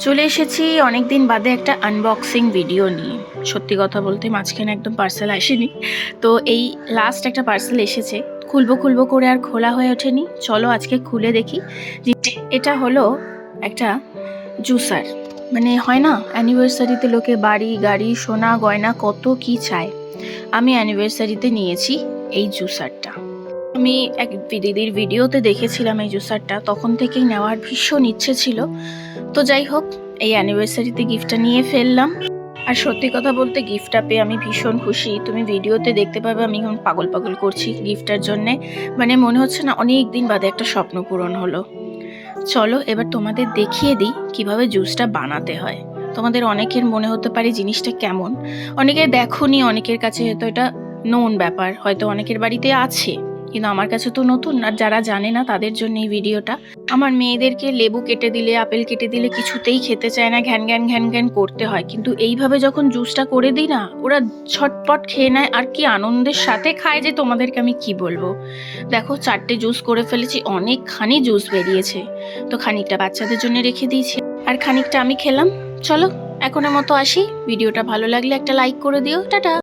চলে এসেছি অনেক দিন বাদে একটা আনবক্সিং ভিডিও নিয়ে। সত্যি কথা বলতে মাঝখানে একদম পার্সেল আসেনি, তো এই লাস্ট একটা পার্সেল এসেছে। খুলবো করে আর খোলা হয়ে ওঠেনি। চলো আজকে খুলে দেখি। এটা হলো একটা জুসার। মানে হয় না অ্যানিভার্সারিতে লোকে বাড়ি গাড়ি সোনা গয়না কত কি চায়, আমি অ্যানিভার্সারিতে নিয়েছি এই জুসারটা। আমি এক দিদির ভিডিওতে দেখেছিলাম এই জুসারটা, তখন থেকেই নেওয়ার ভীষণ ইচ্ছে ছিল। তো যাই হোক, এই অ্যানিভার্সারিতে গিফটটা নিয়ে ফেললাম। আর সত্যি কথা বলতে গিফটটা পেয়ে আমি ভীষণ খুশি। তুমি ভিডিওতে দেখতে পাবে আমি এখন পাগল পাগল করছি গিফটটার জন্যে। মানে মনে হচ্ছে না অনেক দিন বাদে একটা স্বপ্ন পূরণ হলো। চলো এবার তোমাদের দেখিয়ে দিই কিভাবে জুসটা বানাতে হয়। তোমাদের অনেকের মনে হতে পারে জিনিসটা কেমন, অনেকে দেখোনি, অনেকের কাছে হয়তো এটা নোন ব্যাপার, হয়তো অনেকের বাড়িতে আছে, কিন্তু আমার কাছে তো নতুন। আর যারা জানে না তাদের জন্য এই ভিডিওটা। আমার মেয়েদেরকে লেবু কেটে দিলে আপেল কেটে দিলে কিছুতেই খেতে চায় না, ঘ্যান ঘ্যান ঘ্যান ঘ্যান করতে হয়, কিন্তু এইভাবে যখন জুসটা করে দিই না, ওরা ছটপট খেয়ে নেয়। আর কি আনন্দের সাথে খায় যে তোমাদেরকে আমি কি বলবো। দেখো 4টে জুস করে ফেলেছি, অনেকখানি জুস বেরিয়েছে। তো খানিকটা বাচ্চাদের জন্য রেখে দিয়েছি, আর খানিকটা আমি খেলাম। চলো এখনের মতো আসি। ভিডিওটা ভালো লাগলে একটা লাইক করে দিও। টাটা।